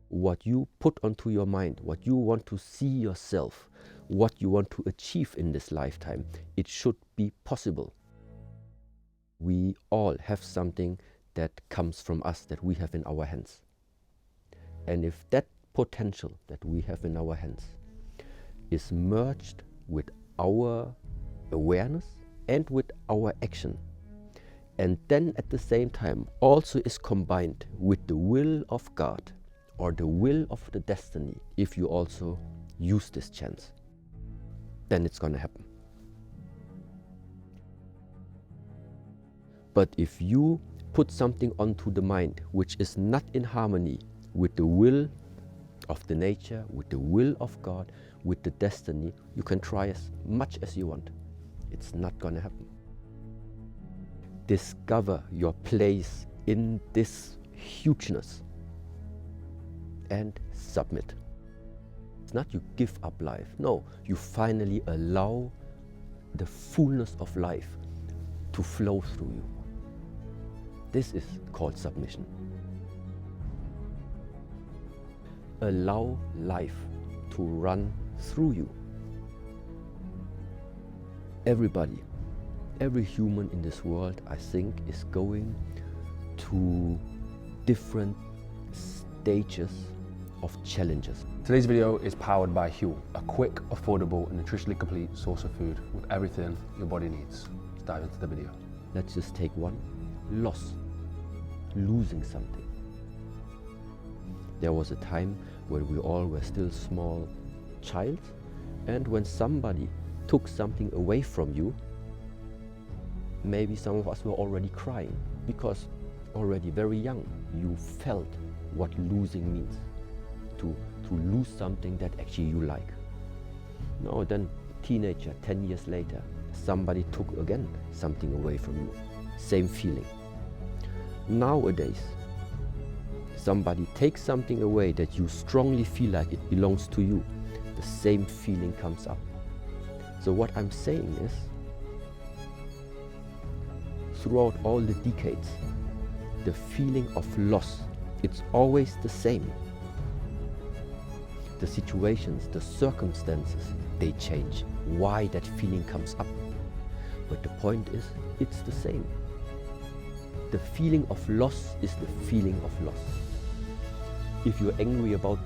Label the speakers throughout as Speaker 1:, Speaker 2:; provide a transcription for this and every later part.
Speaker 1: what you put onto your mind, what you want to see yourself, what you want to achieve in this lifetime, it should be possible. We all have something that comes from us, that we have in our hands. And if that potential that we have in our hands is merged with our awareness and with our action, and then at the same time also is combined with the will of God or the will of the destiny, if you also use this chance, then it's gonna happen. But if you put something onto the mind which is not in harmony with the will of the nature, with the will of God, with the destiny, you can try as much as you want. It's not gonna happen. Discover your place in this hugeness and submit. It's not you give up life. No, you finally allow the fullness of life to flow through you. This is called submission. Allow life to run through you. Everybody, every human in this world, I think, is going to different stages of challenges.
Speaker 2: Today's video is powered by Huel, a quick, affordable and nutritionally complete source of food with everything your body needs. Let's dive into the video.
Speaker 1: Let's just take one: loss, losing something. There was a time when we all were still small child, and when somebody took something away from you, maybe some of us were already crying, because already very young you felt what losing means, to lose something that actually you like. No, then teenager, 10 years later, somebody took again something away from you, same feeling. Nowadays, somebody takes something away that you strongly feel like it belongs to you, the same feeling comes up. So what I'm saying is, throughout all the decades, the feeling of loss, it's always the same. The situations, the circumstances, they change. Why that feeling comes up. But the point is, it's the same. The feeling of loss is the feeling of loss. If you're angry about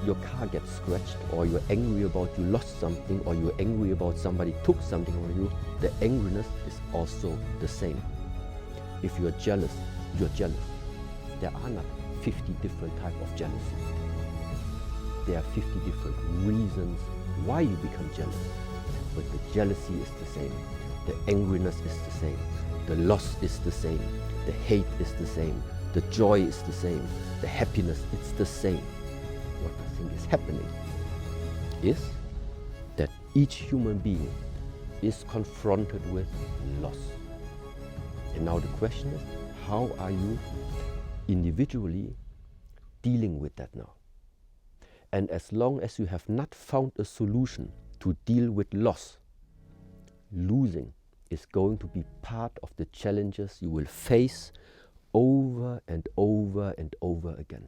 Speaker 1: your car gets scratched, or you're angry about you lost something, or you're angry about somebody took something from you, the angriness is also the same. If you're jealous, you're jealous. There are not 50 different types of jealousy. There are 50 different reasons why you become jealous. But the jealousy is the same. The angriness is the same. The loss is the same. The hate is the same. The joy is the same. The happiness, it's the same. What I think is happening is that each human being is confronted with loss. And now the question is, how are you individually dealing with that now? And as long as you have not found a solution to deal with loss, losing is going to be part of the challenges you will face over and over and over again.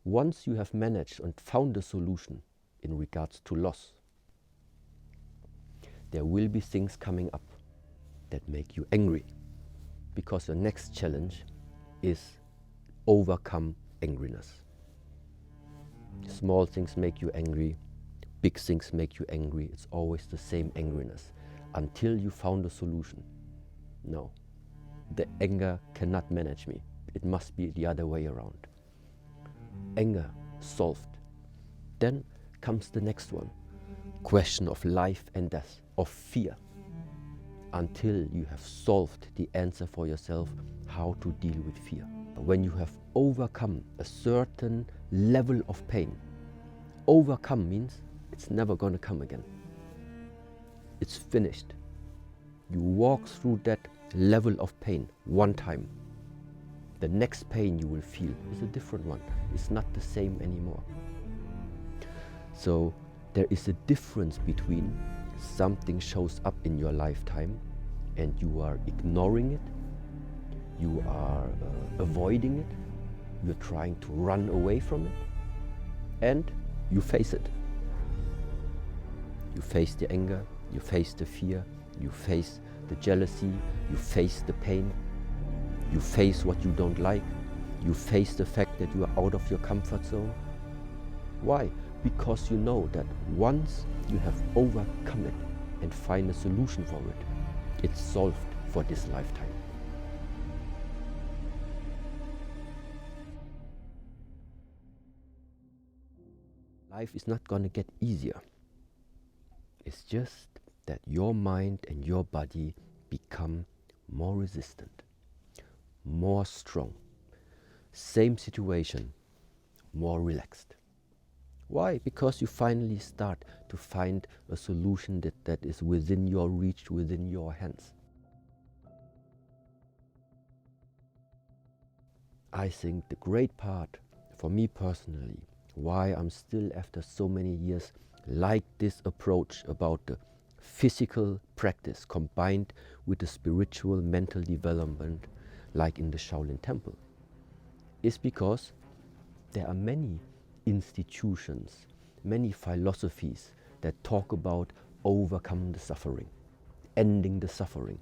Speaker 1: Once you have managed and found a solution in regards to loss, there will be things coming up that make you angry, because your next challenge is overcome angriness. Small things make you angry, big things make you angry. It's always the same angriness until you found a solution. No, the anger cannot manage me. It must be the other way around. Anger solved. Then comes the next one. Question of life and death, of fear. Until you have solved the answer for yourself, how to deal with fear. When you have overcome a certain level of pain, overcome means it's never going to come again. It's finished. You walk through that level of pain one time. The next pain you will feel is a different one. It's not the same anymore. So there is a difference between something shows up in your lifetime and you are ignoring it, you are avoiding it, you're trying to run away from it, and you face it. You face the anger, you face the fear, you face the jealousy, you face the pain, you face what you don't like, you face the fact that you are out of your comfort zone. Why? Because you know that once you have overcome it and find a solution for it, it's solved for this lifetime. Life is not going to get easier. It's just that your mind and your body become more resistant, more strong. Same situation, more relaxed. Why? Because you finally start to find a solution that is within your reach, within your hands. I think the great part for me personally, why I'm still after so many years like this approach about the physical practice combined with the spiritual mental development like in the Shaolin temple, is because there are many institutions, many philosophies that talk about overcoming the suffering, ending the suffering.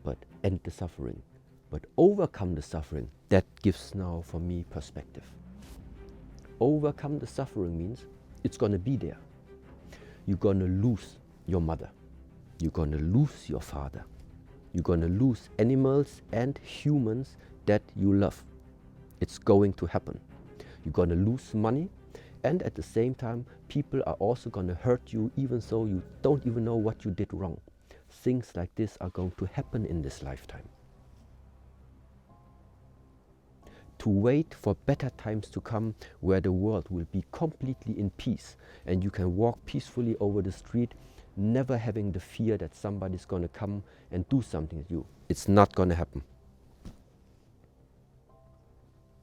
Speaker 1: But end the suffering, but overcome the suffering, that gives now for me perspective. Overcome the suffering means it's going to be there. You're going to lose your mother. You're going to lose your father. You're going to lose animals and humans that you love. It's going to happen. You're going to lose money, and at the same time, people are also going to hurt you even though you don't even know what you did wrong. Things like this are going to happen in this lifetime. To wait for better times to come where the world will be completely in peace and you can walk peacefully over the street, never having the fear that somebody's going to come and do something to you. It's not going to happen.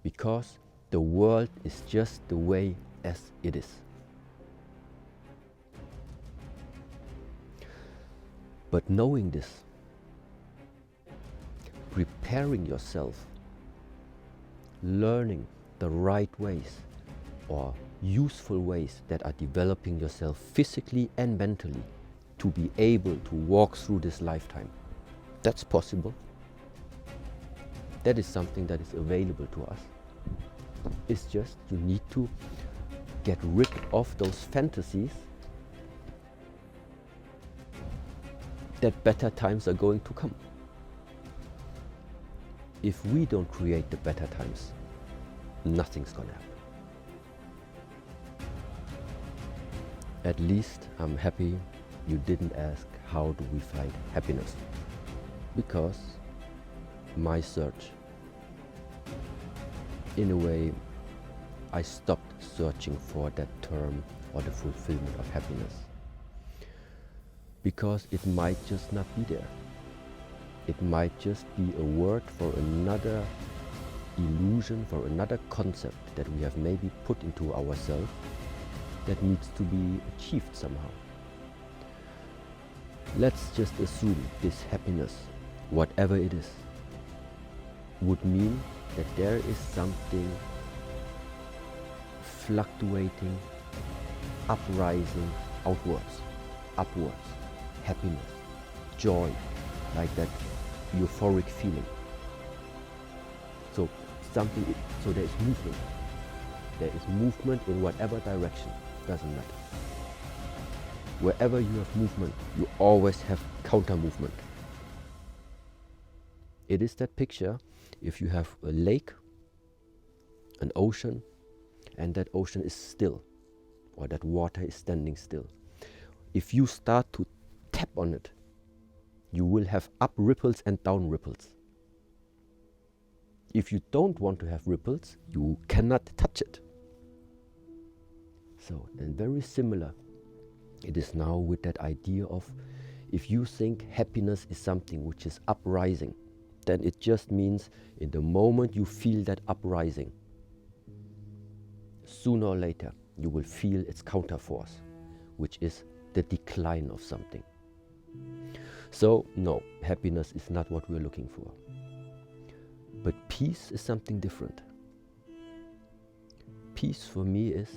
Speaker 1: Because the world is just the way as it is. But knowing this, preparing yourself, learning the right ways or useful ways that are developing yourself physically and mentally to be able to walk through this lifetime. That's possible. That is something that is available to us. It's just you need to get rid of those fantasies that better times are going to come. If we don't create the better times, nothing's gonna happen. At least I'm happy you didn't ask how do we find happiness, because my search, in a way, I stopped searching for that term or the fulfillment of happiness, because it might just not be there. It might just be a word for another illusion, for another concept that we have maybe put into ourselves that needs to be achieved somehow. Let's just assume this happiness, whatever it is, would mean that there is something fluctuating, uprising, outwards, upwards, happiness, joy, like that euphoric feeling. So there is movement. There is movement in whatever direction, doesn't matter. Wherever you have movement, you always have counter movement. It is that picture if you have a lake, an ocean, and that ocean is still, or that water is standing still. If you start to tap on it, you will have up ripples and down ripples. If you don't want to have ripples, you cannot touch it. So, and very similar, it is now with that idea of, if you think happiness is something which is uprising, then it just means in the moment you feel that uprising, sooner or later you will feel its counterforce, which is the decline of something. So no, happiness is not what we're looking for. But peace is something different. Peace for me is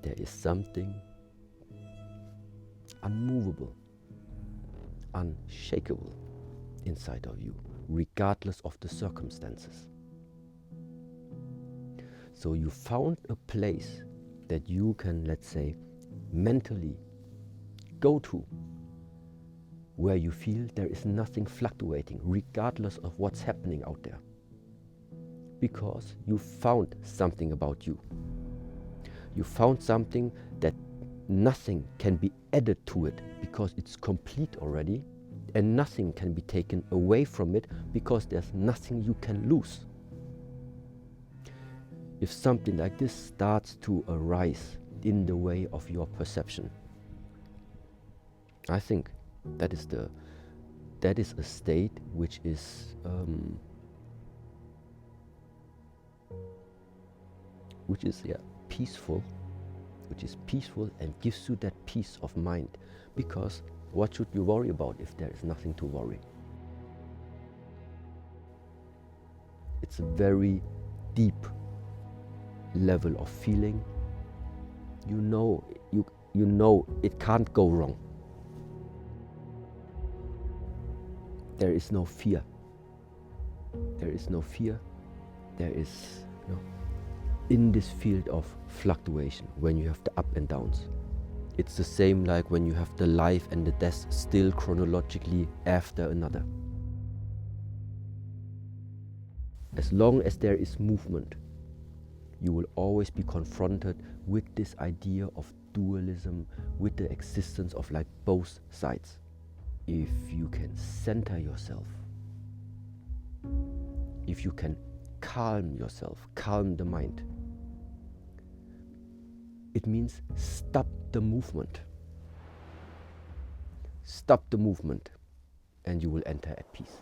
Speaker 1: there is something unmovable, unshakable inside of you, regardless of the circumstances. So you found a place that you can, let's say, mentally go to, where you feel there is nothing fluctuating, regardless of what's happening out there. Because you found something about you. You found something that nothing can be added to it because it's complete already, and nothing can be taken away from it because there's nothing you can lose. If something like this starts to arise in the way of your perception, I think that is a state which is peaceful, and gives you that peace of mind. Because what should you worry about if there is nothing to worry? It's a very deep level of feeling. You know it can't go wrong. There is no fear. There is no fear. There is in this field of fluctuation, when you have the up and downs. It's the same like when you have the life and the death still chronologically after another. As long as there is movement, you will always be confronted with this idea of dualism, with the existence of like both sides. If you can center yourself, if you can calm yourself, calm the mind, it means stop the movement. Stop the movement, and you will enter at peace.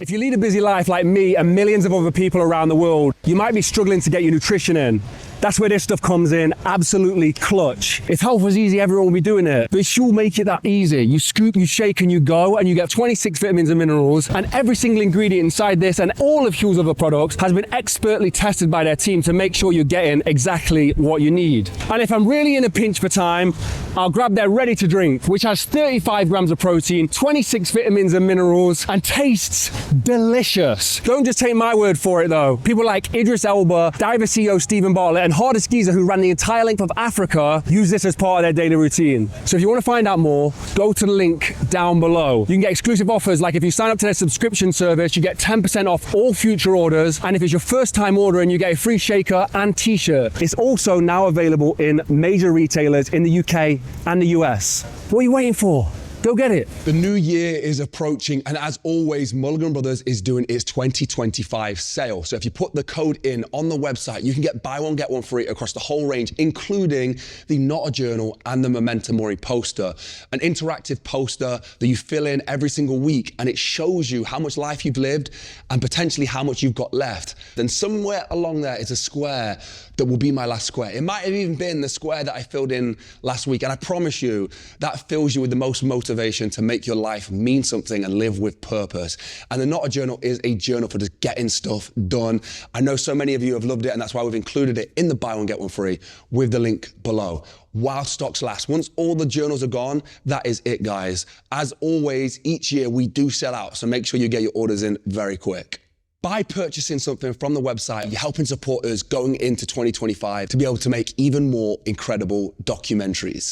Speaker 3: If you lead a busy life like me and millions of other people around the world, you might be struggling to get your nutrition in. That's where this stuff comes in absolutely clutch. If health was easy, everyone would be doing it. But Shu make it that easy. You scoop, you shake, and you go, and you get 26 vitamins and minerals. And every single ingredient inside this and all of Shu's other products has been expertly tested by their team to make sure you're getting exactly what you need. And if I'm really in a pinch for time, I'll grab their ready to drink, which has 35 grams of protein, 26 vitamins and minerals, and tastes delicious. Don't just take my word for it though. People like Idris Elba, Diver CEO Stephen Bartlett, and hardest geezer who ran the entire length of Africa use this as part of their daily routine. So if you want to find out more, go to the link down below. You can get exclusive offers, like if you sign up to their subscription service, you get 10% off all future orders. And if it's your first time ordering, you get a free shaker and t-shirt. It's also now available in major retailers in the UK and the US. What are you waiting for? Go get it.
Speaker 4: The new year is approaching, and as always, Mulligan Brothers is doing its 2025 sale. So if you put the code in on the website, you can get buy one, get one free across the whole range, including the Not a Journal and the Memento Mori poster. An interactive poster that you fill in every single week, and it shows you how much life you've lived and potentially how much you've got left. Then somewhere along there is a square that will be my last square. It might have even been the square that I filled in last week, and I promise you, that fills you with the most motivation to make your life mean something and live with purpose. And the Not a Journal is a journal for just getting stuff done. I know so many of you have loved it, and that's why we've included it in the buy one, get one free with the link below. While stocks last. Once all the journals are gone, that is it, guys. As always, each year we do sell out, so make sure you get your orders in very quick. By purchasing something from the website, you're helping support us going into 2025 to be able to make even more incredible documentaries.